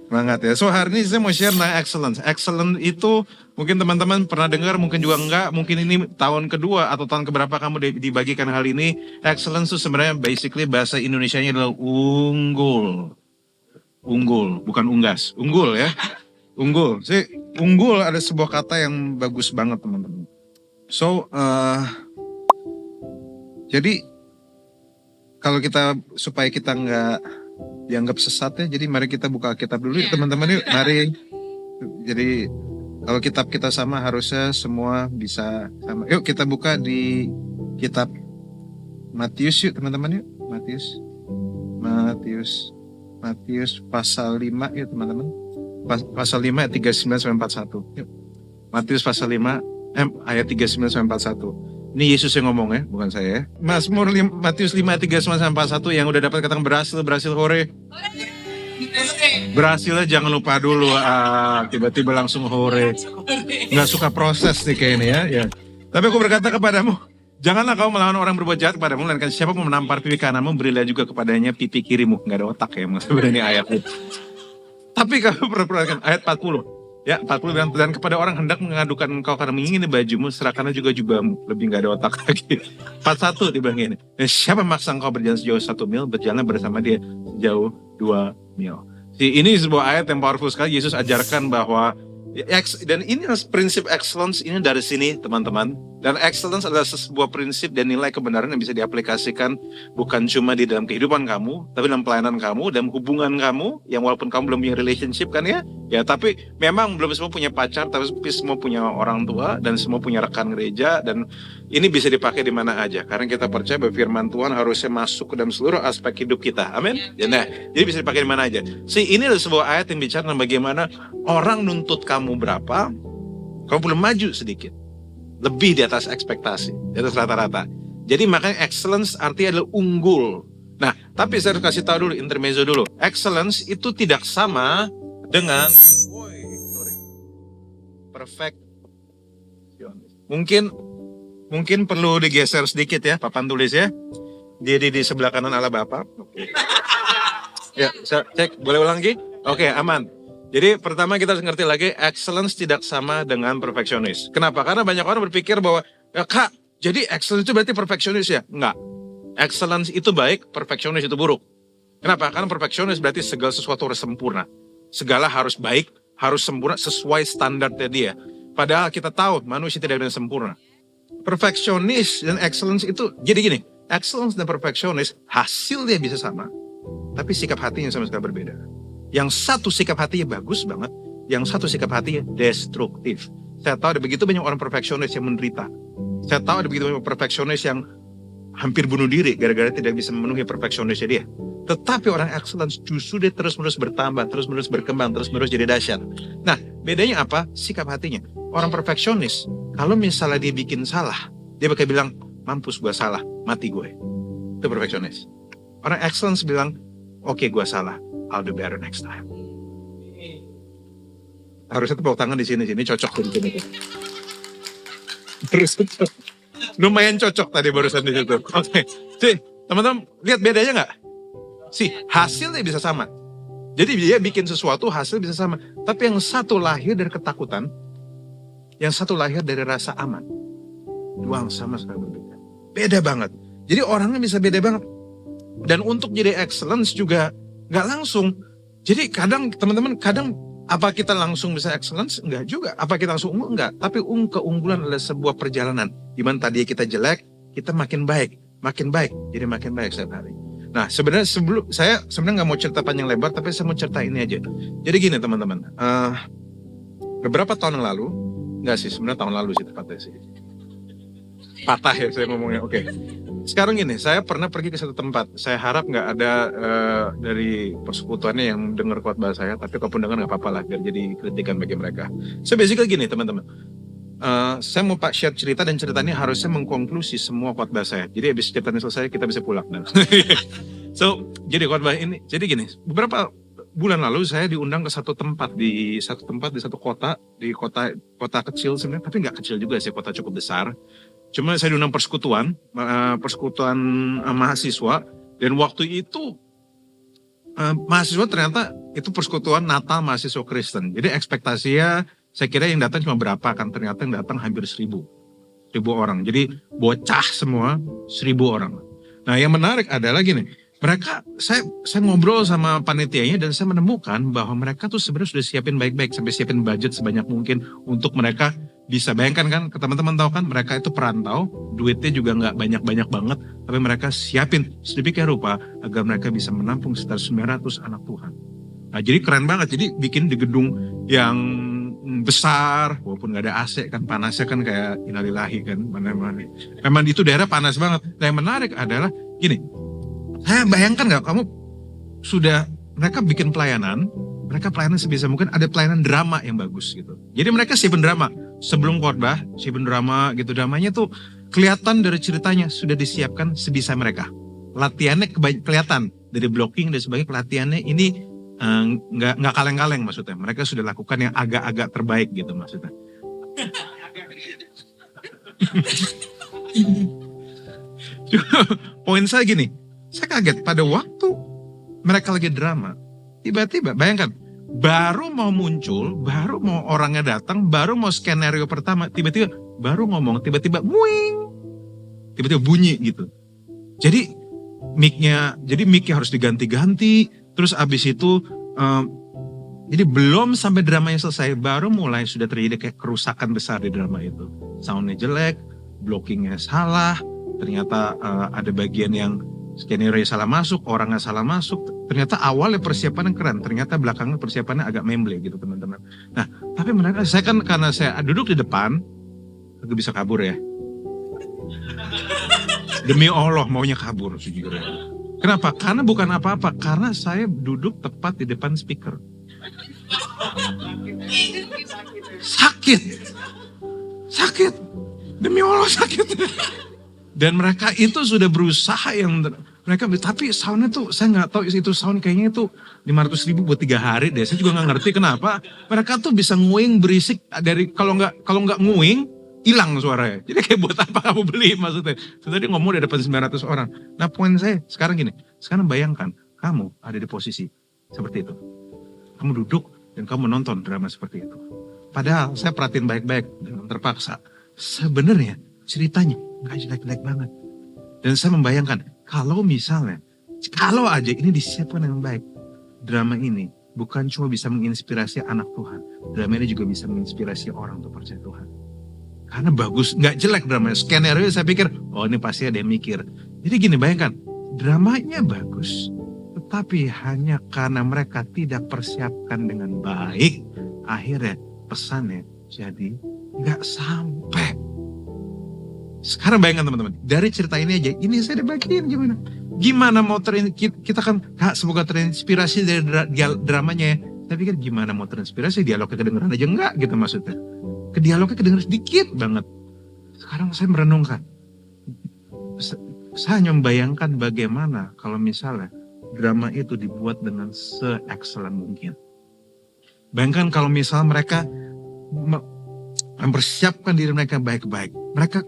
Semangat ya. So hari ini saya mau share tentang excellence. Excellence itu mungkin teman-teman pernah dengar, mungkin juga enggak. Mungkin ini tahun kedua atau tahun keberapa kamu dibagikan hal ini. Excellence itu sebenarnya basically bahasa Indonesianya adalah unggul. Unggul, bukan unggas. Unggul ya. Unggul. Unggul ada sebuah kata yang bagus banget teman-teman. So, jadi kalau kita supaya kita nggak dianggap sesat ya, jadi mari kita buka kitab dulu ya teman-teman yuk, mari. Jadi kalau kitab kita sama harusnya semua bisa sama. Yuk kita buka di kitab Matius yuk teman-teman yuk. Matius pasal 5 yuk teman-teman. Pasal 5 ayat 39 sampai 41. Yuk. Matius pasal 5 ayat 39 sampai 41. Ini Yesus yang ngomong ya, bukan saya ya. Matius 5 ayat 39 sampai 41 yang udah dapat katakan berhasil hore. Berhasilnya jangan lupa dulu, tiba-tiba langsung hore. Nggak suka proses nih kayaknya ya. Tapi aku berkata kepadamu, janganlah kau melawan orang berbuat jahat kepadamu, melainkan siapa pun menampar pipi kananmu, berilah juga kepadanya pipi kirimu. Nggak ada otak ya, sebenarnya ini ayatnya. Tapi kamu perhatikan ayat 40. Ya, 40 dan kepada orang hendak mengadukan engkau karena mengingini bajumu, serahkanlah juga jubahmu. Lebih gak ada otak lagi. 41 dibilang gini. Siapa memaksa engkau berjalan sejauh 1 mil, berjalan bersama dia sejauh 2 mil. Ini sebuah ayat yang powerful sekali. Yesus ajarkan bahwa, dan ini prinsip excellence ini dari sini teman-teman. Dan excellence adalah sebuah prinsip dan nilai kebenaran yang bisa diaplikasikan bukan cuma di dalam kehidupan kamu, tapi dalam pelayanan kamu, dalam hubungan kamu, yang walaupun kamu belum punya relationship kan ya, tapi memang belum semua punya pacar, tapi semua punya orang tua, dan semua punya rekan gereja, dan ini bisa dipakai di mana aja, karena kita percaya bahwa firman Tuhan harusnya masuk ke dalam seluruh aspek hidup kita, amin? Jadi bisa dipakai di mana aja. Ini adalah sebuah ayat yang bicara tentang bagaimana orang nuntut kamu berapa, kamu belum maju sedikit. Lebih di atas ekspektasi, di atas rata-rata. Jadi makanya excellence artinya adalah unggul. Nah, tapi saya harus kasih tahu dulu, intermezzo dulu. Excellence itu tidak sama dengan perfect. Mungkin perlu digeser sedikit ya, papan tulis ya. Jadi di sebelah kanan Allah Bapa. Ya, cek, boleh ulang lagi? Oke, aman. Jadi pertama kita harus ngerti lagi, excellence tidak sama dengan perfeksionis. Kenapa? Karena banyak orang berpikir bahwa, ya Kak, jadi excellence itu berarti perfeksionis ya? Enggak. Excellence itu baik, perfeksionis itu buruk. Kenapa? Karena perfeksionis berarti segala sesuatu harus sempurna. Segala harus baik, harus sempurna sesuai standarnya dia. Padahal kita tahu manusia tidak ada yang sempurna. Perfeksionis dan excellence itu, jadi gini, excellence dan perfeksionis hasilnya bisa sama, tapi sikap hatinya sama sekali berbeda. Yang satu sikap hatinya bagus banget, yang satu sikap hatinya destruktif. Saya tahu ada begitu banyak orang perfeksionis yang menderita. Saya tahu ada begitu banyak perfeksionis yang hampir bunuh diri gara-gara tidak bisa memenuhi perfeksionisnya dia. Tetapi orang excellence justru dia terus-menerus bertambah, terus-menerus berkembang, terus-menerus jadi dahsyat. Nah, bedanya apa? Sikap hatinya. Orang perfeksionis, kalau misalnya dia bikin salah, dia bakal bilang, mampus gue salah, mati gue. Itu perfeksionis. Orang excellence bilang, oke, gue salah. I'll do better next time. Harusnya tepuk tangan di sini cocok di sini. Terus lumayan cocok tadi barusan di situ. Oke, teman-teman lihat bedanya nggak? Hasilnya bisa sama. Jadi dia bikin sesuatu hasil bisa sama. Tapi yang satu lahir dari ketakutan, yang satu lahir dari rasa aman. Dua sama sekali berbeda. Beda banget. Jadi orangnya bisa beda banget. Dan untuk jadi excellence juga nggak langsung. Jadi kadang teman-teman, apa kita langsung bisa excellence? Enggak juga. Apa kita langsung unggul? Enggak. Tapi keunggulan adalah sebuah perjalanan. Di mana tadi kita jelek, kita makin baik. Jadi makin baik setiap hari. Nah sebenarnya saya nggak mau cerita panjang lebar, tapi saya mau cerita ini aja. Jadi gini teman-teman, beberapa tahun yang lalu, enggak sih sebenarnya tahun lalu sih tepatnya sih. Patah ya saya ngomongnya, oke. Sekarang gini, saya pernah pergi ke satu tempat. Saya harap nggak ada dari persekutuannya yang dengar khotbah saya, tapi kalaupun dengar nggak apa-apa lah, biar jadi kritikan bagi mereka. So basically gini teman-teman, saya mau share cerita dan cerita ini harusnya mengkonklusi semua khotbah saya. Jadi habis cerita ini selesai kita bisa pulang. Jadi khotbah ini, jadi gini, beberapa bulan lalu saya diundang ke satu tempat di satu kota, di kota kecil sebenarnya, tapi nggak kecil juga sih, kota cukup besar. Cuma saya diundang persekutuan mahasiswa, dan waktu itu mahasiswa ternyata itu persekutuan Natal mahasiswa Kristen. Jadi ekspektasinya saya kira yang datang cuma berapa, kan ternyata yang datang hampir 1.000 orang. Jadi bocah semua 1.000 orang. Nah yang menarik adalah gini, mereka, saya ngobrol sama panitianya dan saya menemukan bahwa mereka tuh sebenarnya sudah siapin baik-baik, sampai siapin budget sebanyak mungkin untuk mereka bisa, bayangkan kan, ke teman-teman tahu kan, mereka itu perantau, duitnya juga nggak banyak-banyak banget, tapi mereka siapin sedemikian rupa agar mereka bisa menampung sekitar 900 anak Tuhan. Nah jadi keren banget, jadi bikin di gedung yang besar, walaupun nggak ada AC kan, panasnya kan kayak inalilahi kan, mana-mana. Memang itu daerah panas banget. Nah yang menarik adalah gini, saya bayangkan nggak, kamu sudah, mereka bikin pelayanan, mereka pelayanan sebisa mungkin, ada pelayanan drama yang bagus gitu. Jadi mereka siapin drama, sebelum khotbah, siapin drama gitu, dramanya tuh kelihatan dari ceritanya, sudah disiapkan sebisa mereka. Latihannya kelihatan, dari blocking dan sebagainya, latihannya ini nggak kaleng-kaleng maksudnya. Mereka sudah lakukan yang agak-agak terbaik gitu maksudnya. Poin saya gini, saya kaget pada waktu mereka lagi drama, tiba-tiba bayangkan, baru mau muncul, baru mau orangnya datang, baru mau skenario pertama, tiba-tiba baru ngomong, tiba-tiba muing, tiba-tiba bunyi gitu. Jadi mic-nya harus diganti-ganti, terus abis itu jadi belum sampai dramanya selesai, baru mulai sudah terjadi kayak kerusakan besar di drama itu. Soundnya jelek, blockingnya salah, ternyata ada bagian yang skenario salah masuk, orangnya salah masuk. Ternyata awalnya persiapannya keren, ternyata belakangnya persiapannya agak memble gitu teman-teman. Nah tapi mereka, saya kan karena saya duduk di depan, agak bisa kabur ya. Demi Allah maunya kabur sejujurnya. Kenapa? Karena bukan apa-apa, karena saya duduk tepat di depan speaker. Sakit. Demi Allah sakit. Dan mereka itu sudah berusaha yang mereka, tapi soundnya tuh saya nggak tahu itu sound, kayaknya itu 500.000 buat 3 hari deh. Saya juga nggak ngerti kenapa mereka tuh bisa nguing berisik dari, kalau nggak nguing hilang suaranya. Jadi kayak buat apa kamu beli maksudnya. Tadi ngomong di depan 900 orang. Nah poin saya sekarang gini, sekarang bayangkan kamu ada di posisi seperti itu. Kamu duduk dan kamu nonton drama seperti itu. Padahal saya perhatiin baik-baik dengan terpaksa. Sebenarnya ceritanya gak jelek-jelek banget. Dan saya membayangkan kalau misalnya, kalau aja ini disiapkan dengan baik, drama ini bukan cuma bisa menginspirasi anak Tuhan, drama ini juga bisa menginspirasi orang untuk percaya Tuhan. Karena bagus, gak jelek dramanya. Skenario saya pikir, oh ini pasti ada yang mikir. Jadi gini, bayangkan, dramanya bagus, tetapi hanya karena mereka tidak persiapkan dengan baik, akhirnya pesannya jadi gak sampai. Sekarang bayangkan teman-teman, dari cerita ini aja, ini saya udah bagiin gimana. Gimana mau kita kan semoga terinspirasi dari dramanya ya. Saya pikir gimana mau terinspirasi, dialognya kedengeran aja enggak gitu maksudnya. Ke dialognya kedengeran sedikit banget. Sekarang saya merenungkan. Saya hanya membayangkan bagaimana kalau misalnya drama itu dibuat dengan se-excellent mungkin. Bayangkan kalau misalnya mereka mempersiapkan diri mereka baik-baik. Mereka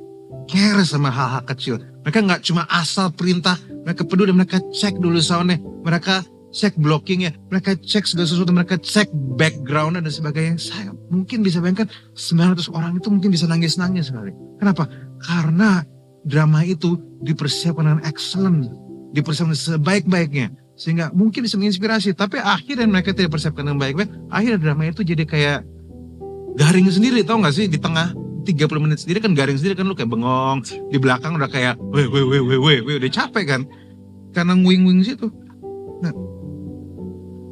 care sama hal-hal kecil. Mereka gak cuma asal perintah, mereka peduli, mereka cek dulu soundnya, mereka cek blockingnya, mereka cek segala sesuatu, mereka cek backgroundnya dan sebagainya. Saya mungkin bisa bayangkan 900 orang itu mungkin bisa nangis-nangis sekali. Kenapa? Karena drama itu dipersiapkan dengan excellent, dipersiapkan sebaik-baiknya. Sehingga mungkin bisa menginspirasi, tapi akhirnya mereka tidak persiapkan dengan baik-baik. Akhirnya drama itu jadi kayak garing sendiri, tau gak sih? Di tengah 30 menit sendiri kan garing sendiri kan, lu kayak bengong. Di belakang udah kayak weh, udah capek kan. Karena nguing-nguing situ. Nah,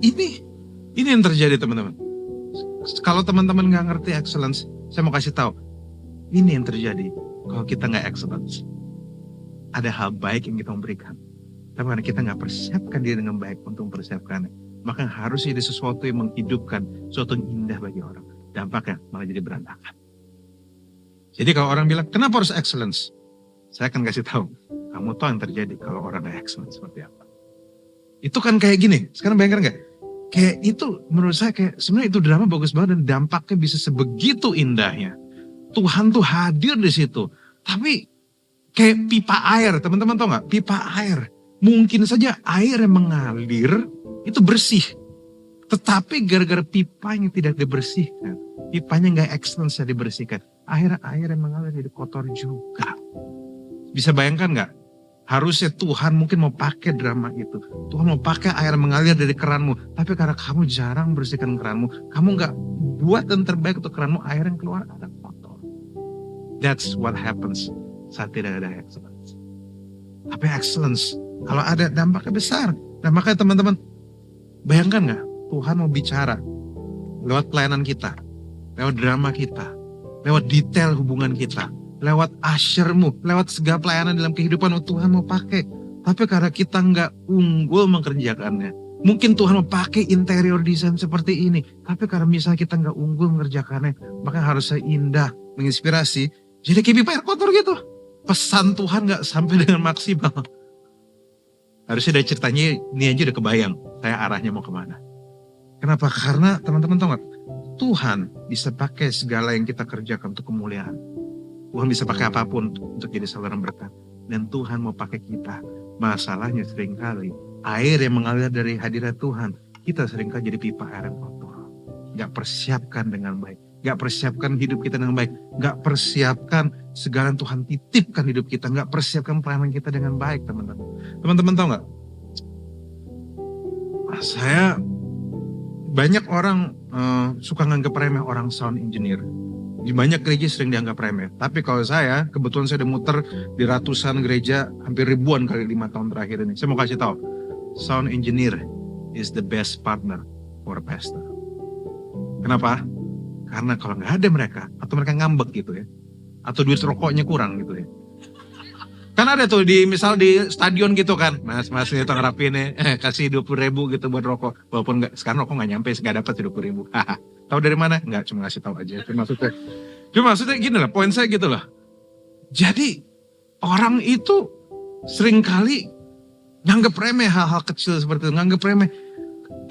ini yang terjadi teman-teman. Kalau teman-teman gak ngerti excellence, saya mau kasih tahu. Ini yang terjadi kalau kita gak excellence. Ada hal baik yang kita memberikan. Tapi karena kita gak persiapkan diri dengan baik untuk mempersiapkannya, maka harus jadi sesuatu yang menghidupkan, sesuatu yang indah bagi orang. Dampaknya malah jadi berantakan. Jadi kalau orang bilang, kenapa harus excellence? Saya akan kasih tahu. Kamu tahu yang terjadi kalau orang gak excellence seperti apa. Itu kan kayak gini, sekarang bayangkan gak? Kayak itu menurut saya kayak sebenarnya itu drama bagus banget dan dampaknya bisa sebegitu indahnya. Tuhan tuh hadir di situ. Tapi kayak pipa air, teman-teman tahu gak? Pipa air. Mungkin saja air yang mengalir itu bersih. Tetapi gara-gara pipanya tidak dibersihkan, pipanya nggak excellence dibersihkan, akhirnya air yang mengalir jadi kotor juga. Bisa bayangkan nggak? Harusnya Tuhan mungkin mau pakai drama itu. Tuhan mau pakai air yang mengalir dari keranmu. Tapi karena kamu jarang bersihkan keranmu, kamu nggak buat yang terbaik untuk keranmu, air yang keluar ada kotor. That's what happens saat tidak ada excellence. Tapi excellence, kalau ada dampaknya besar. Nah makanya teman-teman, bayangkan nggak? Tuhan mau bicara lewat pelayanan kita, lewat drama kita, lewat detail hubungan kita, lewat ushermu, lewat segala pelayanan dalam kehidupan Tuhan mau pakai. Tapi karena kita nggak unggul mengerjakannya, mungkin Tuhan mau pakai interior design seperti ini. Tapi karena misalnya kita nggak unggul mengerjakannya, maka harusnya indah, menginspirasi. Jadi kayak pipa air kotor gitu. Pesan Tuhan nggak sampai dengan maksimal. Harusnya dari ceritanya ini aja udah kebayang, saya arahnya mau kemana. Kenapa? Karena teman-teman tahu gak? Tuhan bisa pakai segala yang kita kerjakan untuk kemuliaan. Tuhan bisa pakai apapun untuk jadi saluran berkat. Dan Tuhan mau pakai kita. Masalahnya seringkali air yang mengalir dari hadirat Tuhan, kita seringkali jadi pipa air yang kotor. Gak persiapkan dengan baik. Gak persiapkan hidup kita dengan baik. Gak persiapkan segala yang Tuhan titipkan hidup kita. Gak persiapkan pelayanan kita dengan baik teman-teman. Teman-teman tahu gak? Saya banyak orang suka nganggap remeh orang sound engineer. Di banyak gereja sering dianggap remeh. Tapi kalau saya, kebetulan saya udah muter di ratusan gereja, hampir ribuan kali 5 tahun terakhir ini. Saya mau kasih tahu, sound engineer is the best partner for a pastor. Kenapa? Karena kalau nggak ada mereka, atau mereka ngambek gitu ya, atau duit rokoknya kurang gitu ya. Kan ada tuh misal di stadion gitu kan, mas itu ngerapin kasih 20.000 gitu buat rokok. Walaupun nggak, sekarang rokok nggak nyampe, nggak dapat 20.000. Tahu dari mana? Nggak, cuma ngasih tahu aja. Cuma maksudnya gini lah, poin saya gitu lah. Jadi orang itu seringkali nganggep remeh hal-hal kecil seperti itu, nganggep remeh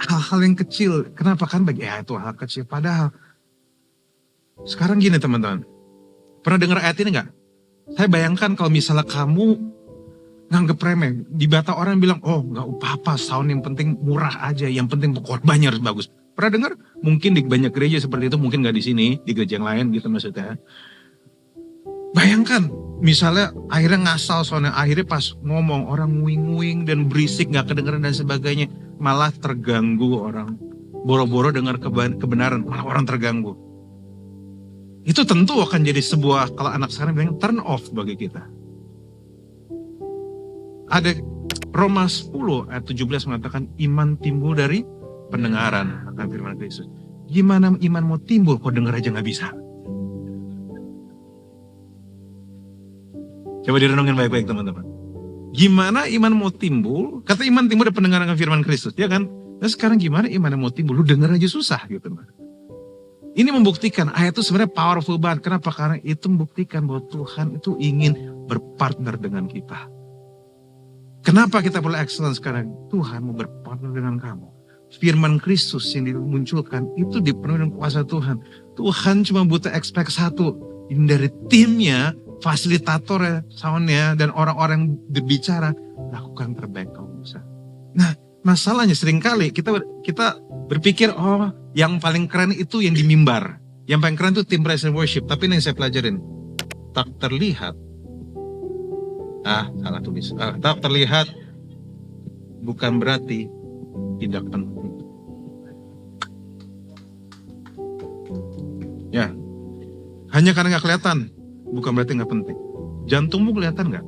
hal-hal yang kecil. Kenapa? Kan bagi itu hal kecil. Padahal sekarang gini teman-teman, pernah dengar ayat ini nggak? Saya bayangkan kalau misalnya kamu nganggep remeh, di mata orang bilang, oh nggak apa-apa, sound yang penting murah aja, yang penting khotbahnya harus bagus. Pernah dengar? Mungkin di banyak gereja seperti itu, mungkin nggak di sini, di gereja yang lain gitu maksudnya. Bayangkan, misalnya akhirnya ngasal soalnya, akhirnya pas ngomong orang nguing-nguing dan berisik nggak kedengeran dan sebagainya, malah terganggu orang. Boro-boro dengar kebenaran, malah orang terganggu. Itu tentu akan jadi sebuah, kalau anak sekarang bilang turn off bagi kita. Ada Roma 10 ayat 17 mengatakan iman timbul dari pendengaran akan firman Kristus. Gimana iman mau timbul kok denger aja gak bisa? Coba direnungin baik-baik teman-teman. Gimana iman mau timbul? Kata iman timbul dari pendengaran akan firman Kristus, ya kan? Nah sekarang gimana iman mau timbul? Lu denger aja susah gitu. Ini membuktikan ayat itu sebenarnya powerful banget. Kenapa? Karena itu membuktikan bahwa Tuhan itu ingin berpartner dengan kita. Kenapa kita perlu excellence? Karena Tuhan mau berpartner dengan kamu. Firman Kristus yang dimunculkan itu dipenuhi dengan kuasa Tuhan. Tuhan cuma butuh expect satu. Ini dari timnya, fasilitatornya, soundnya, dan orang-orang yang berbicara. Lakukan terbaik kamu bisa. Nah, masalahnya seringkali kita berpikir, oh yang paling keren itu yang di mimbar. Yang paling keren itu tim praise and worship. Tapi ini yang saya pelajarin. Tak terlihat. Salah tulis. Tak terlihat bukan berarti tidak penting. Ya, hanya karena gak kelihatan bukan berarti gak penting. Jantungmu kelihatan gak?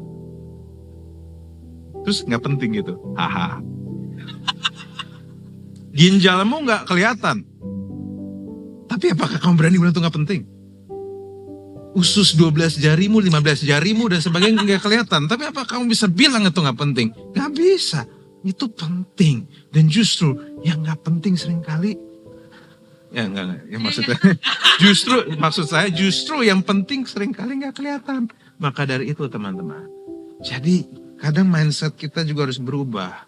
Terus gak penting gitu. Haha. Ginjalmu gak kelihatan. Tapi apakah kamu berani bilang itu gak penting? Usus 12 jarimu, 15 jarimu dan sebagainya gak kelihatan. Tapi apa kamu bisa bilang itu gak penting? Gak bisa. Itu penting. Dan justru yang gak penting seringkali. Ya enggak. Ya maksudnya. Maksud saya justru yang penting seringkali gak kelihatan. Maka dari itu teman-teman. Jadi kadang mindset kita juga harus berubah.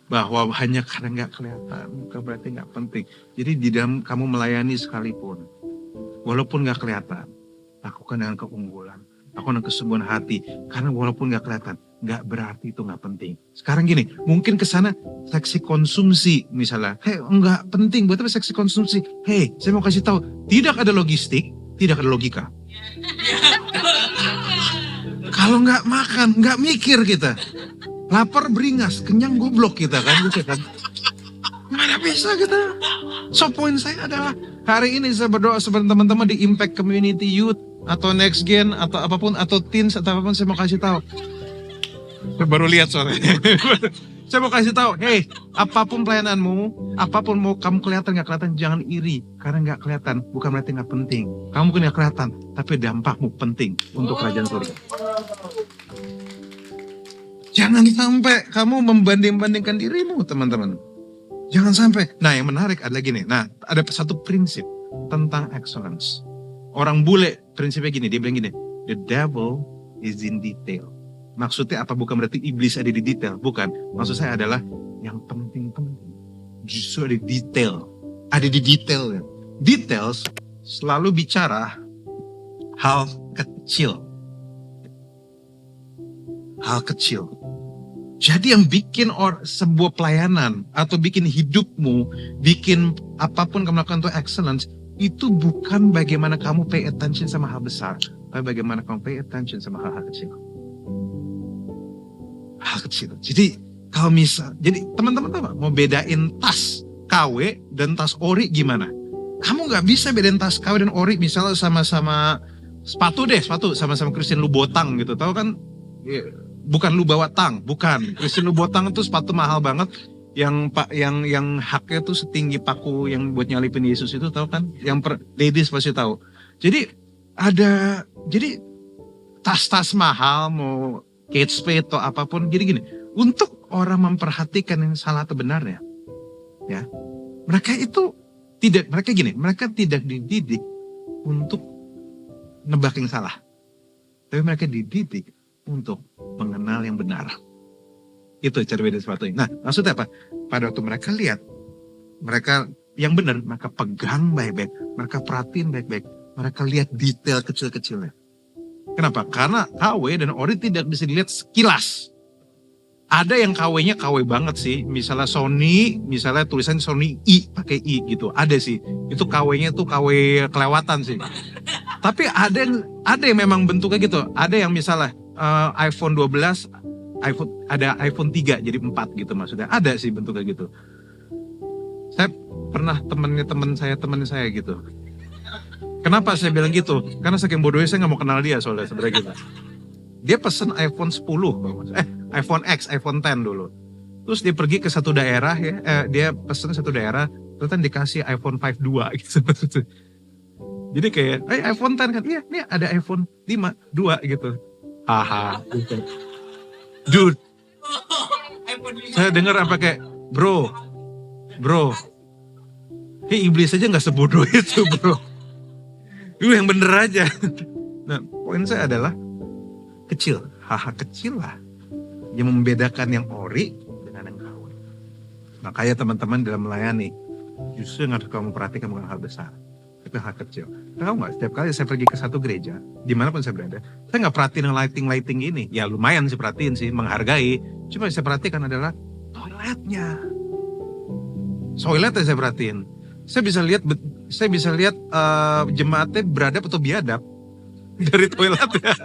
Bahwa hanya karena gak kelihatan, bukan berarti gak penting. Jadi di dalam kamu melayani sekalipun, walaupun gak kelihatan, lakukan dengan keunggulan, lakukan dengan kesungguhan hati. Karena walaupun gak kelihatan, nggak berarti itu nggak penting. Sekarang gini, mungkin ke sana seksi konsumsi misalnya. Hei, nggak penting, buat apa seksi konsumsi? Hei, saya mau kasih tahu, tidak ada logistik, tidak ada logika. Kalau nggak makan, nggak mikir kita. Lapar beringas, kenyang goblok kita kan, gitu kan. Mana bisa kita? So poin saya adalah hari ini saya berdoa sebentar teman-teman di Impact Community Youth atau Next Gen atau apapun atau Teens atau apapun, saya mau kasih tahu. Saya baru lihat soalnya. Saya mau kasih tahu, hey, apapun pelayananmu, apapun mau kamu kelihatan nggak kelihatan, jangan iri karena nggak kelihatan, bukan berarti nggak penting. Kamu mungkin nggak kelihatan, tapi dampakmu penting untuk kerajaan surga. Jangan sampai kamu membanding-bandingkan dirimu, teman-teman. Jangan sampai. Nah, yang menarik adalah gini. Nah, ada satu prinsip tentang excellence. Orang bule prinsipnya gini, dia bilang gini, the devil is in detail. Maksudnya apa? Bukan berarti iblis ada di detail, bukan. Maksud saya adalah yang penting-penting. Justru ada detail. Ada di detail. Details selalu bicara hal kecil. Hal kecil. Jadi yang bikin sebuah pelayanan atau bikin hidupmu, bikin apapun kamu lakukan untuk excellence, itu bukan bagaimana kamu pay attention sama hal besar, tapi bagaimana kamu pay attention sama hal-hal kecil. Hal kecil. Jadi kalau jadi teman-teman tahu mau bedain tas KW dan tas ori gimana? Kamu nggak bisa bedain tas KW dan ori misalnya sama-sama sepatu sama-sama Christian Louboutin gitu, tahu kan? Bukan lu bawa tang, bukan. Christian Louboutin itu sepatu mahal banget yang haknya tuh setinggi paku yang buat nyalipin Yesus itu, tahu kan? Yang ladies pasti tahu. Jadi jadi tas-tas mahal mau Kate Spade atau apapun, jadi gini, untuk orang memperhatikan yang salah atau benarnya, ya, mereka tidak dididik untuk nebak yang salah, tapi mereka dididik untuk mengenal yang benar. Itu cara beda sepatunya. Nah, maksudnya apa? Pada waktu mereka lihat, mereka yang benar, mereka pegang baik-baik, mereka perhatiin baik-baik, mereka lihat detail kecil-kecilnya. Kenapa? Karena KW dan ori tidak bisa dilihat sekilas. Ada yang KW-nya KW banget sih. Misalnya Sony, misalnya tulisan Sony I, pakai I gitu. Ada sih. Itu KW-nya tuh KW kelewatan sih. Tapi ada yang memang bentuknya gitu. Ada yang misalnya iPhone 12, ada iPhone 3 jadi 4 gitu maksudnya. Ada sih bentuknya gitu. Saya pernah teman saya gitu. Kenapa saya bilang gitu? Karena saking bodohnya saya gak mau kenal dia soalnya sebenarnya gitu. Dia pesen iPhone 10, iPhone X, iPhone 10 dulu. Terus dia pergi ke satu daerah ya, dia pesen satu daerah, terus kan dikasih iPhone 5 2 gitu. Jadi kayak, iPhone 10 kan, iya nih ada iPhone 5 2 gitu. Haha. Dude, saya dengar apa kayak, bro, iblis aja gak sebodoh itu bro. Lu yang bener aja. Nah, poin saya adalah kecil, hal-hal kecil lah yang membedakan yang ori dengan yang KW. Makanya teman-teman dalam melayani, justru yang harus kamu perhatikan bukan hal besar, tapi hal kecil. Tahu nggak? Setiap kali saya pergi ke satu gereja, dimanapun saya berada, saya nggak perhatiin yang lighting ini. Ya lumayan sih perhatiin sih, menghargai. Cuma yang saya perhatikan adalah toiletnya. Toiletnya saya perhatiin. Saya bisa lihat jemaatnya beradab atau biadab dari toiletnya.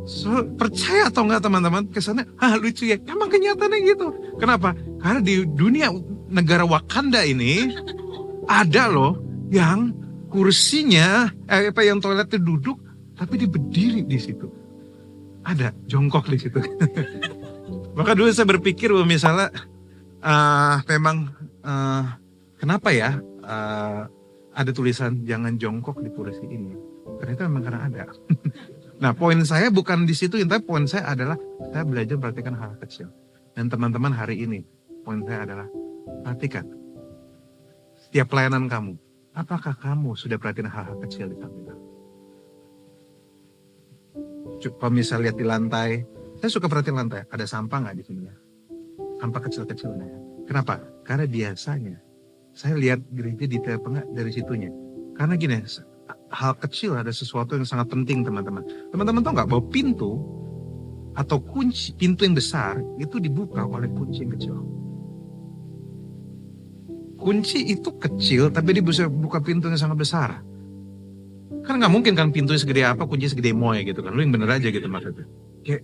So, percaya atau enggak teman-teman, kesannya lucu ya. Emang kenyataannya gitu. Kenapa? Karena di dunia negara Wakanda ini ada loh yang kursinya yang toiletnya duduk tapi dia berdiri di situ. Ada jongkok di situ. Maka dulu saya berpikir bahwa misalnya memang kenapa ya ada tulisan jangan jongkok di kursi ini? Ternyata memang karena ada. Nah, poin saya bukan di situ, tapi poin saya adalah saya belajar perhatikan hal kecil. Dan teman-teman hari ini, poin saya adalah perhatikan setiap pelayanan kamu. Apakah kamu sudah perhatikan hal-hal kecil di samping? Kalau misalnya lihat di lantai, saya suka perhatiin lantai. Ada sampah nggak di sini ya? Sampah kecil-kecilnya. Kenapa? Karena biasanya saya lihat gereja detail enggak dari situnya. Karena gini, hal kecil ada sesuatu yang sangat penting teman-teman. Teman-teman tahu nggak bahwa pintu atau kunci pintu yang besar itu dibuka oleh kunci yang kecil. Kunci itu kecil tapi dia bisa buka pintu yang sangat besar. Kan nggak mungkin kan pintunya segede apa, kunci segede moy gitu kan. Lu yang bener aja gitu maksudnya. Kayak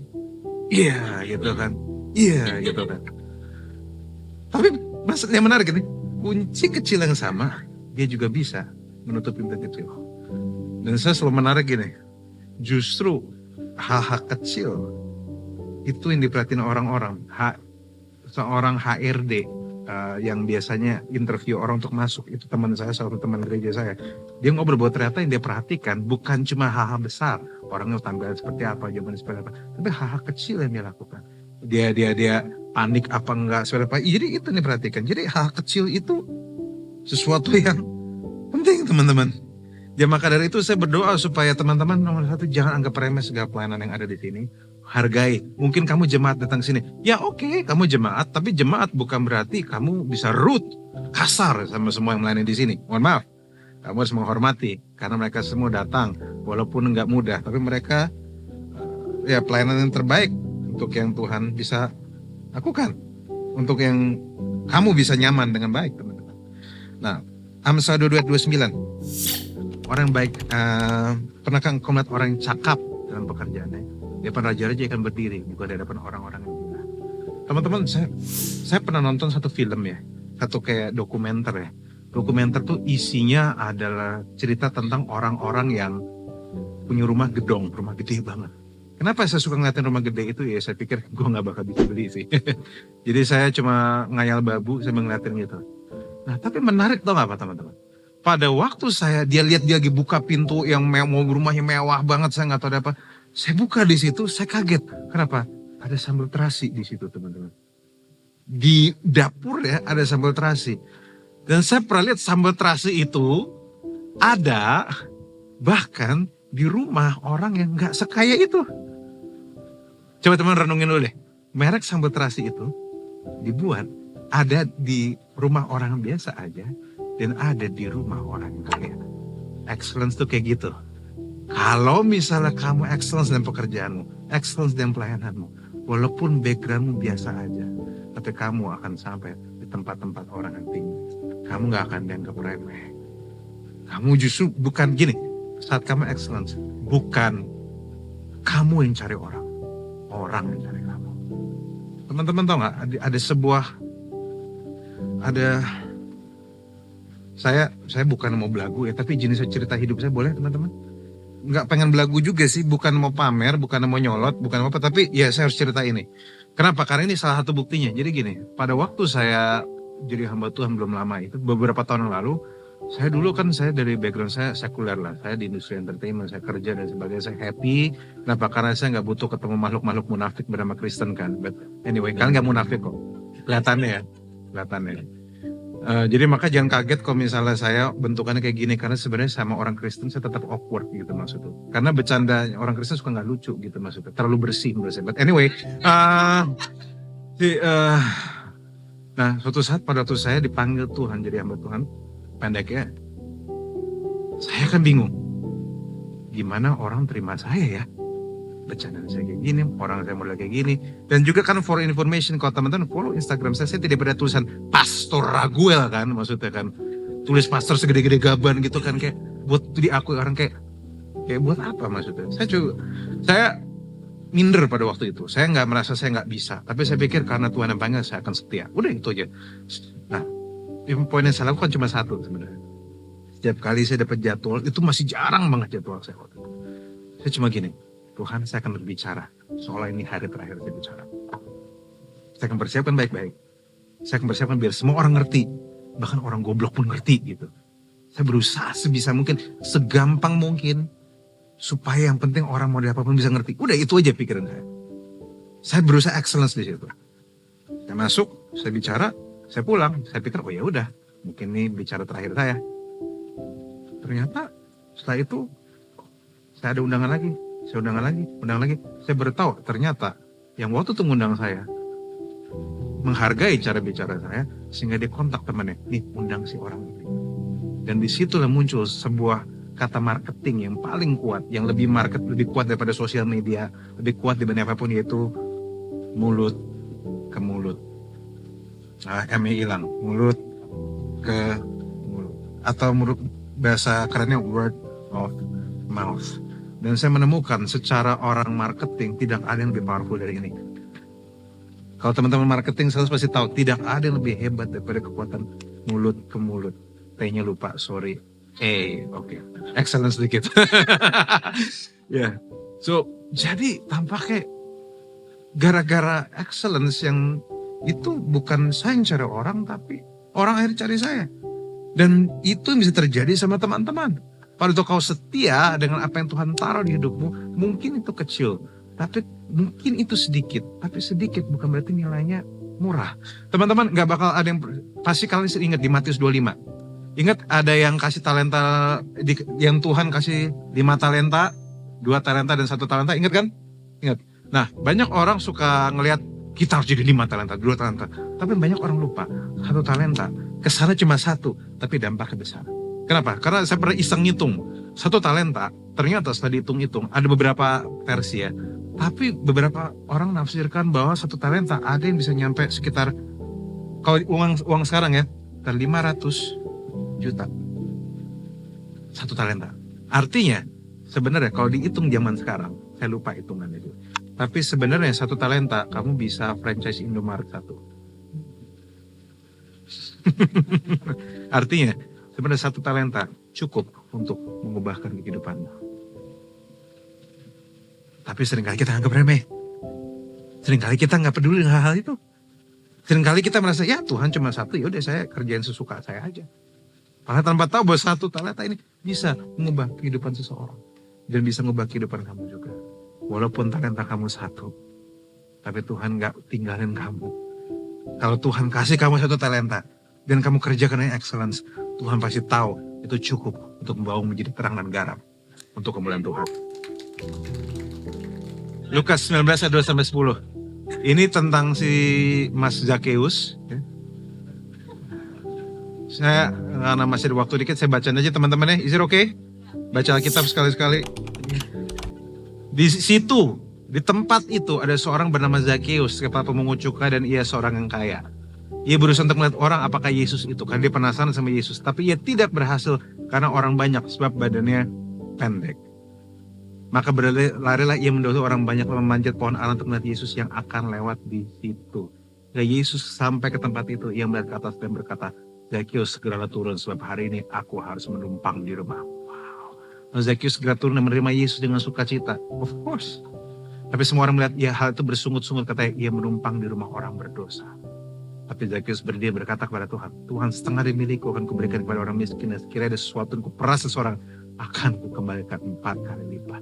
iya gitu kan. Iya gitu kan. Tapi maksudnya menarik ini, kunci kecil yang sama dia juga bisa menutup pintu kecil. Dan saya selalu menarik gini, justru hal-hal kecil itu yang diperhatiin orang-orang. Seorang HRD yang biasanya interview orang untuk masuk, itu teman saya, salah satu teman gereja saya. Dia ngobrol bahwa ternyata yang dia perhatikan bukan cuma hal-hal besar, orangnya tampilan seperti apa, jawaban seperti apa, tapi hal-hal kecil yang dia lakukan. Dia panik apa enggak, seperti apa. Jadi itu yang diperhatikan. Jadi hal kecil itu sesuatu yang penting, teman-teman. Ya maka dari itu saya berdoa supaya teman-teman nomor satu jangan anggap remeh segala pelayanan yang ada di sini. Hargai. Mungkin kamu jemaat datang sini. Ya oke, kamu jemaat, tapi jemaat bukan berarti kamu bisa rude, kasar sama semua yang melayani di sini. Mohon maaf. Kamu harus menghormati karena mereka semua datang walaupun enggak mudah, tapi mereka ya pelayanan yang terbaik untuk yang Tuhan bisa lakukan. Untuk yang kamu bisa nyaman dengan baik, teman-teman. Nah, Amsal 22:29. Orang baik, pernahkah engkau melihat orang yang cakap dalam pekerjaannya? Di hadapan raja-raja akan berdiri, bukan di hadapan orang-orang yang gila. Teman-teman, saya pernah nonton satu film ya, satu kayak dokumenter ya. Dokumenter tuh isinya adalah cerita tentang orang-orang yang punya rumah gedong, rumah gede banget. Kenapa saya suka ngeliatin rumah gede itu ya, saya pikir gue gak bakal bisa beli sih. Jadi saya cuma ngayal babu, saya ngeliatin gitu. Nah tapi menarik tau gak apa teman-teman? Pada waktu dia lihat dia lagi buka pintu yang mau rumahnya mewah banget, saya gak tahu ada apa. Saya buka di situ, saya kaget. Kenapa? Ada sambal terasi di situ, teman-teman. Di dapur ya, ada sambal terasi. Dan saya pernah lihat sambal terasi itu ada bahkan di rumah orang yang gak sekaya itu. Coba teman renungin dulu deh. Merek sambal terasi itu dibuat ada di rumah orang biasa aja dan ada di rumah orang yang kaya. Excellence tuh kayak gitu. Kalau misalnya kamu excellence dalam pekerjaanmu, excellence dalam pelayananmu, walaupun backgroundmu biasa aja, tapi kamu akan sampai di tempat-tempat orang yang tinggi. Kamu gak akan dianggap remeh. Kamu justru bukan gini, saat kamu excellence, bukan kamu yang cari orang, orang yang cari kamu. Teman-teman tahu gak, saya bukan mau belagu ya, tapi jenis cerita hidup saya boleh teman-teman? Nggak pengen belagu juga sih, bukan mau pamer, bukan mau nyolot, bukan apa, tapi ya saya harus cerita ini. Kenapa? Karena ini salah satu buktinya. Jadi gini, pada waktu saya jadi hamba Tuhan belum lama itu, beberapa tahun yang lalu, saya dari background saya sekuler lah, saya di industri entertainment, saya kerja dan sebagainya, saya happy. Kenapa? Karena saya nggak butuh ketemu makhluk-makhluk munafik bernama Kristen kan. But anyway, kalian nggak munafik kok, kelihatannya ya. Jadi maka jangan kaget kalau misalnya saya bentukannya kayak gini, karena sebenarnya sama orang Kristen saya tetap awkward gitu maksudnya. Karena bercanda orang Kristen suka nggak lucu gitu maksudnya, terlalu bersih menurut saya. But anyway, nah suatu saat pada waktu saya dipanggil Tuhan jadi hamba Tuhan, pendeknya saya kan bingung, gimana orang terima saya ya? Bercanda saya kayak gini, orang saya model kayak gini. Dan juga kan for information, kalau teman-teman follow Instagram saya tidak ada tulisan Pastor Raguel kan, maksudnya kan tulis pastor segede-gede gaban gitu kan, kayak buat di aku orang kayak buat apa maksudnya? Saya minder pada waktu itu. Saya nggak merasa saya nggak bisa, tapi saya pikir karena Tuhan yang panggil saya akan setia. Udah itu aja. Nah, poin yang saya lakukan cuma satu sebenarnya. Setiap kali saya dapat jadwal, itu masih jarang banget jadwal saya waktu itu. Saya cuma gini, Tuhan saya akan berbicara, seolah ini hari terakhir saya bicara. Saya akan persiapkan baik-baik. Saya akan persiapkan biar semua orang ngerti. Bahkan orang goblok pun ngerti gitu. Saya berusaha sebisa mungkin, segampang mungkin. Supaya yang penting orang mau apapun bisa ngerti. Udah itu aja pikiran saya. Saya berusaha excellence di situ. Saya masuk, saya bicara, saya pulang. Saya pikir oh ya udah, mungkin ini bicara terakhir saya. Ternyata setelah itu saya ada undangan lagi. Saya undang lagi. Saya baru tahu ternyata yang waktu itu ngundang saya menghargai cara bicara saya, sehingga dia kontak temannya, nih undang si orang ini. Dan disitulah muncul sebuah kata marketing yang paling kuat, yang lebih kuat daripada sosial media, lebih kuat dibanding apapun, yaitu mulut ke mulut. M-nya hilang, mulut ke mulut, atau bahasa kerennya word of mouth. Dan saya menemukan secara orang marketing tidak ada yang lebih powerful dari ini. Kalau teman-teman marketing selalu pasti tahu, tidak ada yang lebih hebat daripada kekuatan mulut ke mulut. T-nya lupa, sorry. Oke. Excellent sedikit. Ya. So, jadi tampaknya gara-gara excellence yang itu bukan saya yang cari orang, tapi orang akhirnya cari saya. Dan itu bisa terjadi sama teman-teman. Kalau kau setia dengan apa yang Tuhan taruh di hidupmu, mungkin itu kecil. Tapi mungkin itu sedikit. Tapi sedikit bukan berarti nilainya murah. Teman-teman gak bakal ada yang, pasti kalian ingat di Matius 25. Ingat ada yang kasih talenta, yang Tuhan kasih 5 talenta, 2 talenta dan 1 talenta, ingat kan? Ingat. Nah, banyak orang suka ngelihat kita harus jadi 5 talenta, 2 talenta. Tapi banyak orang lupa, 1 talenta, kesana cuma 1, tapi dampaknya besar. Kenapa? Karena saya pernah iseng ngitung, 1 talenta, ternyata setelah dihitung-hitung, ada beberapa versi ya. Tapi beberapa orang nafsirkan bahwa 1 talenta ada yang bisa nyampe sekitar, kalau uang sekarang ya, 500 juta 1 talenta. Artinya sebenarnya kalau dihitung zaman sekarang, saya lupa hitungannya itu, tapi sebenarnya 1 talenta kamu bisa franchise Indomaret 1. Artinya sebenarnya 1 talenta cukup untuk mengubahkan kehidupanmu. Tapi seringkali kita anggap remeh. Seringkali kita nggak peduli dengan hal-hal itu. Seringkali kita merasa ya Tuhan cuma 1, ya udah saya kerjain sesuka saya aja. Padahal tanpa tahu bahwa 1 talenta ini bisa mengubah kehidupan seseorang. Dan bisa mengubah kehidupan kamu juga. Walaupun talenta kamu 1. Tapi Tuhan gak tinggalin kamu. Kalau Tuhan kasih kamu 1 talenta. Dan kamu kerjakan dengan excellence. Tuhan pasti tahu itu cukup untuk membawamu menjadi terang dan garam. Untuk kemuliaan Tuhan. Lukas 19 ayat 2-10. Ini tentang si Mas Zakeus. Saya karena masih ada waktu dikit, saya bacain aja teman-teman ya. Is it okay? Baca Alkitab sekali-sekali. Di situ, di tempat itu ada seorang bernama Zakeus, kepala pemungut cukai, dan ia seorang yang kaya. Ia berusaha untuk melihat orang apakah Yesus itu, karena dia penasaran sama Yesus. Tapi ia tidak berhasil karena orang banyak, sebab badannya pendek. Maka berlarilah ia mendahului orang banyak memanjat pohon ara untuk melihat Yesus yang akan lewat di situ. Ketika Yesus sampai ke tempat itu, ia melihat ke atas dan berkata, Zakeus segeralah turun sebab hari ini aku harus menumpang di rumah. Wow. Lalu Zakeus segera turun dan menerima Yesus dengan sukacita. Of course. Tapi semua orang melihat ia hal itu bersungut-sungut, katanya ia menumpang di rumah orang berdosa. Tapi Zakeus berdiri berkata kepada Tuhan, Tuhan, setengah dari milikku akan kuberikan kepada orang miskin, dan sekiranya ada sesuatu yang kuperas seseorang, akan kukembalikan 4 kali lipat.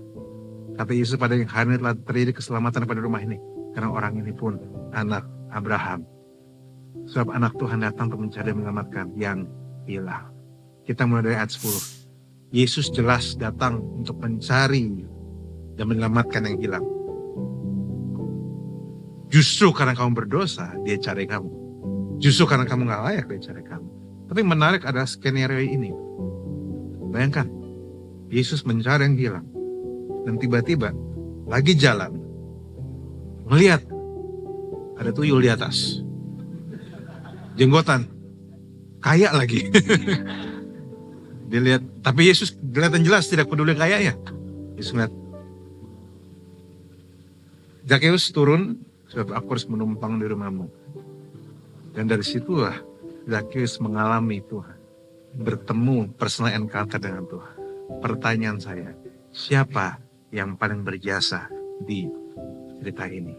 Kata Yesus, pada yang hari ini telah terjadi keselamatan pada rumah ini, karena orang ini pun anak Abraham. Sebab anak Tuhan datang untuk mencari dan menyelamatkan yang hilang. Kita mulai dari ayat 10. Yesus jelas datang untuk mencari dan menyelamatkan yang hilang. Justru karena kamu berdosa, dia cari kamu. Justru karena kamu gak layak, dia cari kamu. Tapi menarik adalah skenario ini. Bayangkan, Yesus mencari yang hilang. Dan tiba-tiba, lagi jalan, melihat ada tuyul di atas. Jenggotan, kaya lagi. Dia lihat, tapi Yesus kelihatan jelas tidak peduli kayanya. Yesus melihat, Zakeus turun, sebab aku harus menumpang di rumahmu. Dan dari situlah Zakeus mengalami Tuhan, bertemu personal encounter dengan Tuhan. Pertanyaan saya, siapa yang paling berjasa di cerita ini?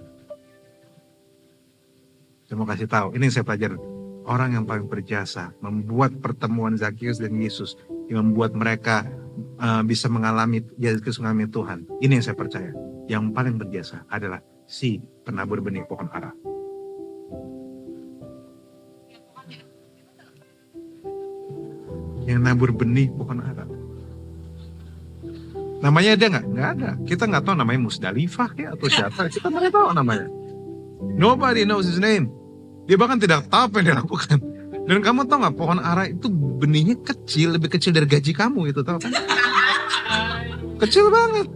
Saya mau kasih tahu, ini yang saya pelajari. Orang yang paling berjasa membuat pertemuan Zakeus dan Yesus, yang membuat mereka bisa mengalami Tuhan. Ini yang saya percaya. Yang paling berjasa adalah si penabur benih pohon ara. Yang nabur benih pohon ara. Namanya ada nggak? Nggak ada. Kita nggak tahu namanya Musdalifah ya atau siapa. Kita nggak tahu namanya. Nobody knows his name. Dia bahkan tidak tahu apa yang dia lakukan. Dan kamu tahu nggak, pohon ara itu benihnya kecil, lebih kecil dari gaji kamu itu, tahu kan? kecil banget.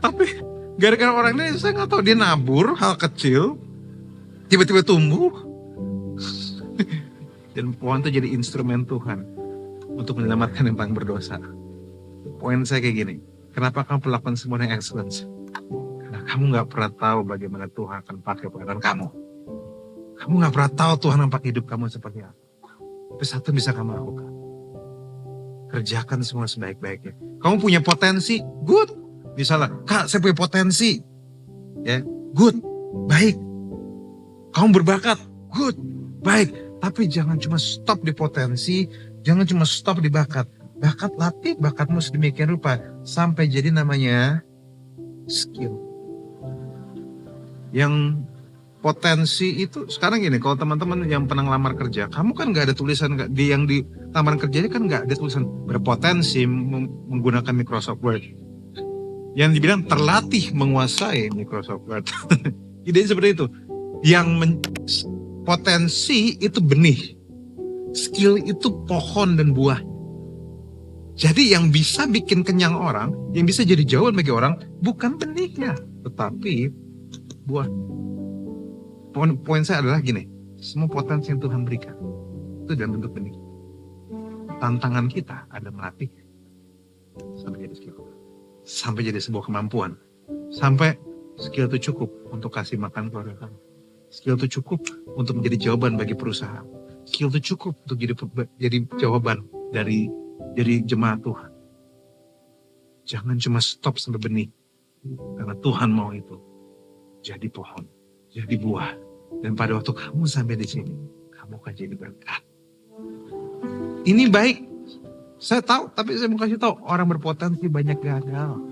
Tapi gara-gara orang ini saya nggak tahu dia nabur hal kecil, tiba-tiba tumbuh. Dan pohon itu jadi instrumen Tuhan untuk menyelamatkan yang paling berdosa. Poin saya kayak gini, kenapa kamu perlakukan semuanya excellence? Karena kamu gak pernah tahu bagaimana Tuhan akan pakai pelayanan kamu. Kamu gak pernah tahu Tuhan akan pakai hidup kamu seperti apa. Tapi satu bisa kamu lakukan, kerjakan semua sebaik-baiknya. Kamu punya potensi, good. Misalnya, Kak saya punya potensi, ya, good, baik. Kamu berbakat, good, baik. Tapi jangan cuma stop di potensi, jangan cuma stop di bakat. Bakat latih bakatmu sedemikian rupa sampai jadi namanya skill. Yang potensi itu sekarang gini, kalau teman-teman yang pernah ngelamar kerja, kamu kan nggak ada tulisan yang di lamaran kerjanya kan nggak ada tulisan berpotensi menggunakan Microsoft Word. Yang dibilang terlatih menguasai Microsoft Word. Ide seperti itu. Potensi itu benih, skill itu pohon dan buah. Jadi yang bisa bikin kenyang orang, yang bisa jadi jawaban bagi orang, bukan benihnya, tetapi buah. Poin saya adalah gini, semua potensi yang Tuhan berikan, itu dalam bentuk benih. Tantangan kita adalah melatih sampai jadi skill, sampai jadi sebuah kemampuan, sampai skill itu cukup untuk kasih makan keluarga kamu. Skill itu cukup untuk menjadi jawaban bagi perusahaan. Skill itu cukup untuk jadi jawaban dari jemaat Tuhan. Jangan cuma stop sampai benih. Karena Tuhan mau itu. Jadi pohon, jadi buah. Dan pada waktu kamu sampai di sini, kamu akan jadi berkat. Ini baik. Saya tahu, tapi saya mau kasih tahu. Orang berpotensi banyak gagal.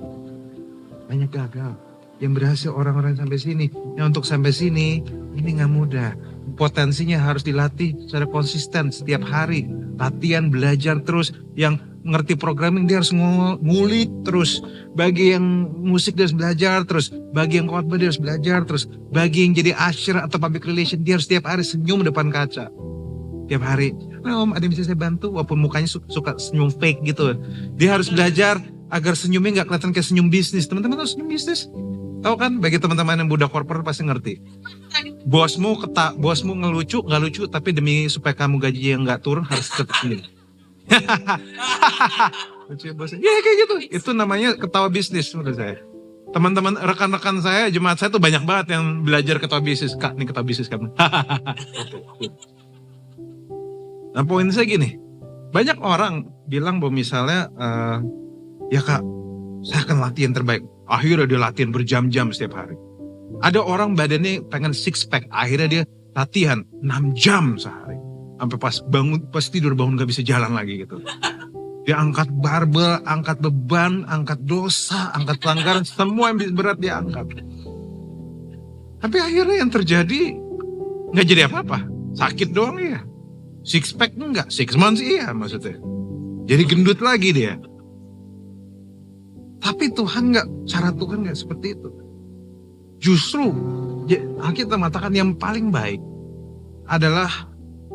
Banyak gagal. Yang berhasil orang-orang sampai sini. Yang untuk sampai sini, ini gak mudah. Potensinya harus dilatih secara konsisten setiap hari. Latihan, belajar terus. Yang ngerti programming dia harus ngulik terus. Bagi yang musik dia harus belajar terus. Bagi yang khotbah dia harus belajar terus. Bagi yang jadi usher atau public relation dia harus setiap hari senyum depan kaca. Tiap hari, nah, Om ada yang bisa saya bantu? Walaupun mukanya suka senyum fake gitu. Dia harus belajar agar senyumnya gak kelihatan kayak senyum bisnis. Teman-teman tahu senyum bisnis? Tahu kan, bagi teman-teman yang budak korporat pasti ngerti. Bosmu ngelucu, gak lucu, tapi demi supaya kamu gaji yang gak turun harus tetap senyum. Lucu ya bosnya. Ya kayak gitu. Itu namanya ketawa bisnis menurut saya. Teman-teman, rekan-rekan saya, jemaat saya tuh banyak banget yang belajar ketawa bisnis. Kak, ini ketawa bisnis kan. Nah poin saya gini, banyak orang bilang bahwa misalnya, ya Kak, saya akan latihan terbaik. Akhirnya dia latihan berjam-jam setiap hari. Ada orang badannya pengen six pack, akhirnya dia latihan 6 jam sehari. Sampai pas tidur bangun gak bisa jalan lagi gitu. Dia angkat barbel, angkat beban, angkat dosa, angkat pelanggaran, semua yang berat dia angkat. Tapi akhirnya yang terjadi gak jadi apa-apa, sakit doang ya. Six pack enggak, 6 months iya maksudnya. Jadi gendut lagi dia. Tapi cara Tuhan gak seperti itu. Justru kita mengatakan yang paling baik adalah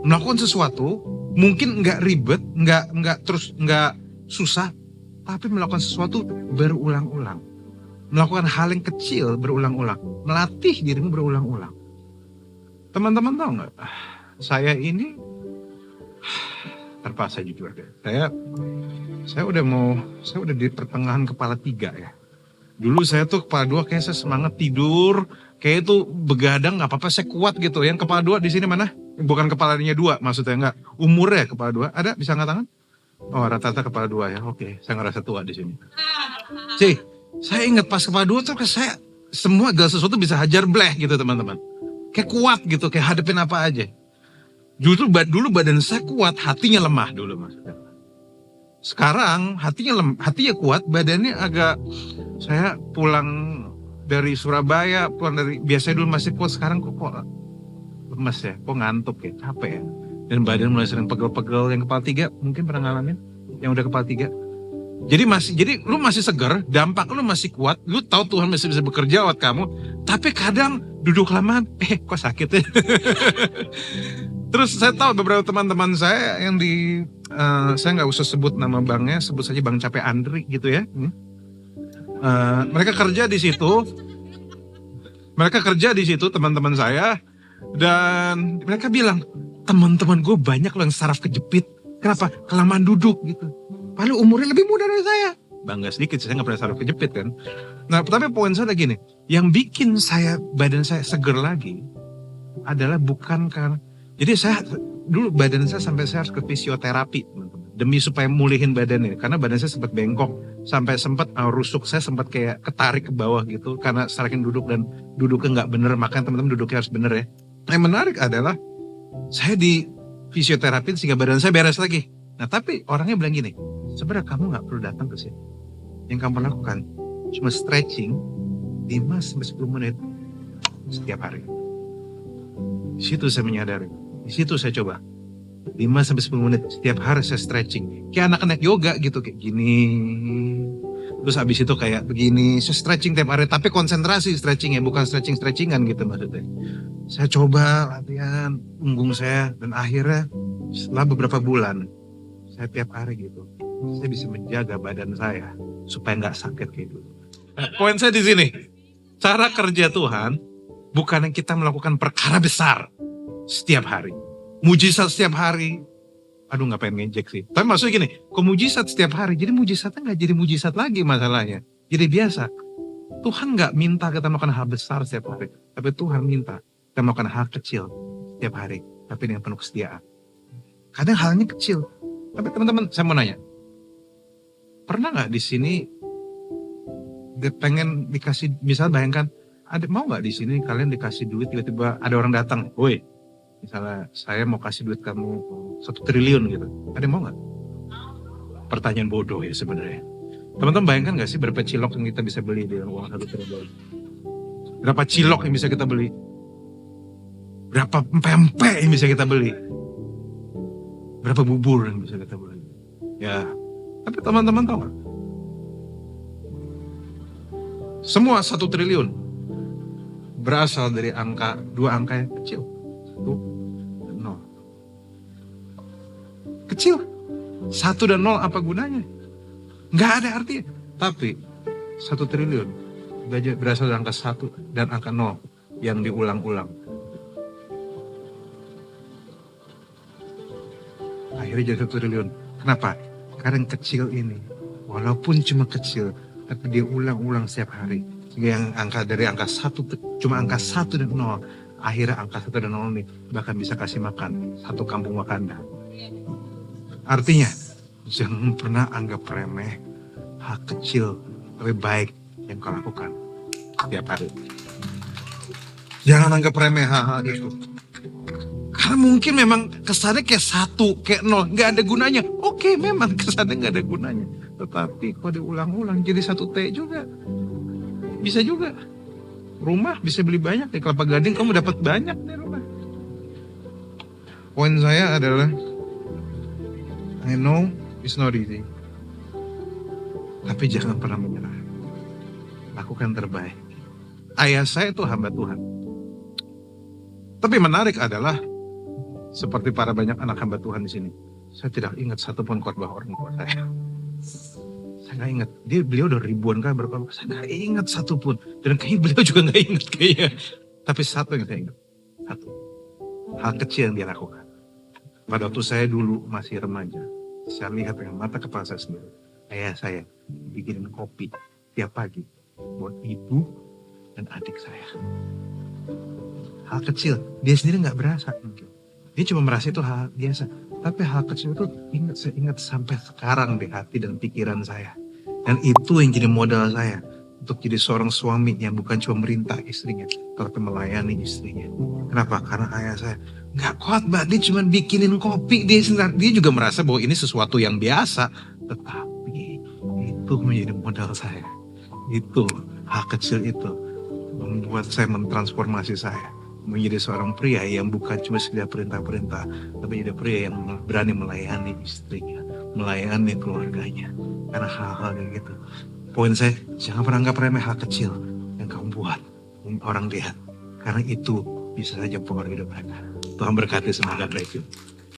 melakukan sesuatu, mungkin gak ribet, gak susah, tapi melakukan sesuatu berulang-ulang. Melakukan hal yang kecil berulang-ulang. Melatih dirimu berulang-ulang. Teman-teman tahu gak? Saya ini terpaksa jujur deh. Saya udah di pertengahan kepala 3 ya. Dulu saya tuh kepala 2 kayak saya semangat tidur, kayak itu begadang nggak apa-apa, saya kuat gitu. Yang kepala 2 di sini mana? Bukan kepalanya 2 maksudnya, enggak. Umurnya kepala 2 ada, bisa angkat tangan? Oh rata-rata kepala 2 ya. Oke, saya ngerasa tua di sini. Saya ingat pas kepala 2 tuh saya semua segala sesuatu bisa hajar bleh gitu teman-teman. Kayak kuat gitu, kayak hadapin apa aja. Dulu badan saya kuat, hatinya lemah dulu maksudnya. Sekarang hatinya kuat, badannya agak. Saya pulang dari Surabaya, biasanya dulu masih kuat, sekarang kok lemes ya, kok ngantuk ya, capek ya. Dan badan mulai sering pegel-pegel. Yang kepala 3 mungkin pernah ngalamin, yang udah kepala 3. Jadi lu masih segar, dampak lu masih kuat, lu tahu Tuhan masih bisa bekerja lewat kamu, tapi kadang duduk lamaan, kok sakit ya. Terus saya tahu beberapa teman-teman saya yang saya nggak usah sebut nama banknya, sebut saja Bank Cape Andri gitu ya. Mereka kerja di situ, teman-teman saya, dan mereka bilang, teman-teman gue banyak loh yang saraf kejepit. Kenapa? Kelamaan duduk gitu. Padahal umurnya lebih muda dari saya. Bangga sedikit, saya nggak pernah saraf kejepit kan. Nah, tapi poin saya gini, yang bikin badan saya seger lagi adalah bukan karena, jadi saya dulu badan saya sampai saya harus ke fisioterapi demi supaya mulihin badannya, karena badan saya sempat bengkok, sampai sempat rusuk, saya sempat kayak ketarik ke bawah gitu karena saking duduk dan duduknya nggak bener, makanya teman-teman duduknya harus bener ya. Yang menarik adalah saya di fisioterapi sehingga badan saya beres lagi. Nah, tapi orangnya bilang gini, sebenarnya kamu nggak perlu datang ke sini. Yang kamu lakukan cuma stretching 5-10 menit setiap hari. Di situ saya menyadari, di situ saya coba 5-10 menit setiap hari saya stretching. Kayak anak-anak yoga gitu, kayak gini. Terus habis itu kayak begini, saya stretching tiap hari, tapi konsentrasi stretchingnya, bukan stretchingan gitu maksudnya. Saya coba latihan punggung saya, dan akhirnya setelah beberapa bulan, saya tiap hari gitu, saya bisa menjaga badan saya supaya nggak sakit kayak dulu. Poin saya di sini, cara kerja Tuhan bukan yang kita melakukan perkara besar setiap hari, mujizat setiap hari. Aduh, nggak pengen ngejek sih. Tapi maksudnya gini, kok mujizat setiap hari, jadi mujizatnya nggak jadi mujizat lagi masalahnya. Jadi biasa. Tuhan nggak minta kita melakukan hal besar setiap hari, tapi Tuhan minta kita melakukan hal kecil setiap hari, tapi dengan penuh kesetiaan. Kadang halnya kecil, tapi teman-teman, saya mau nanya, pernah nggak di sini pengen dikasih, misal bayangkan, mau nggak di sini kalian dikasih duit, tiba-tiba ada orang datang, woi, misalnya saya mau kasih duit kamu 1 triliun gitu, ada yang mau nggak? Pertanyaan bodoh ya sebenarnya. Teman-teman bayangkan nggak sih berapa cilok yang kita bisa beli dengan uang 1 triliun? Berapa cilok yang bisa kita beli? Berapa pempek yang bisa kita beli? Berapa bubur yang bisa kita beli? Ya, tapi teman-teman tahu nggak? Semua 1 triliun berasal dari dua angka yang kecil. 1 dan 0. Kecil. 1 dan 0 apa gunanya? Nggak ada artinya. Tapi 1 triliun berasal dari angka 1 dan angka 0 yang diulang-ulang. Akhirnya jadi 1 triliun. Kenapa? Karena yang kecil ini, walaupun cuma kecil, tapi dia ulang-ulang setiap hari. Sehingga yang dari angka 1, cuma angka 1 dan 0, akhirnya angka 1 dan 0 ini bahkan bisa kasih makan 1 kampung Wakanda. Artinya, jangan pernah anggap remeh hal kecil tapi baik yang kau lakukan setiap hari. Jangan anggap remeh hal-hal itu. Karena mungkin memang kesannya kayak 1, kayak 0, gak ada gunanya. Oke, memang kesannya gak ada gunanya. Tetapi kalau diulang-ulang jadi 1 T juga. Bisa juga. Rumah bisa beli banyak di Kelapa Gading, kamu dapat banyak di rumah. Poin saya adalah, I know it's not easy. Tapi jangan pernah menyerah. Lakukan terbaik. Ayah saya itu hamba Tuhan. Tapi menarik adalah, seperti para banyak anak hamba Tuhan di sini, saya tidak ingat satupun khotbah orang tua saya. Saya nggak ingat. Beliau udah ribuan kali berkhotbah. Saya nggak ingat satupun. Dan kayaknya beliau juga nggak ingat kayaknya. Tapi satu yang saya ingat. Satu. Hal kecil yang dia lakukan. Pada waktu saya dulu masih remaja, saya lihat dengan mata kepala saya sendiri. Ayah saya bikinin kopi tiap pagi buat ibu dan adik saya. Hal kecil. Dia sendiri nggak berasa mungkin. Dia cuma merasa itu hal biasa. Tapi hal kecil itu saya ingat sampai sekarang di hati dan pikiran saya. Dan itu yang jadi modal saya untuk jadi seorang suami yang bukan cuma merintah istrinya, tapi melayani istrinya. Kenapa? Karena ayah saya nggak kuat, Mbak. Dia cuma bikinin kopi. Dia juga merasa bahwa ini sesuatu yang biasa. Tetapi itu menjadi modal saya. Itu hal kecil itu membuat saya mentransformasi saya menjadi seorang pria yang bukan cuma sekedar perintah-perintah, tapi jadi pria yang berani melayani istrinya, melayani keluarganya. Karena hal-hal kayak gitu. Poin saya, jangan pernah anggap remeh hal kecil yang kamu buat orang lihat. Karena itu bisa saja pengaruh hidup mereka. Tuhan berkati, semoga bless you.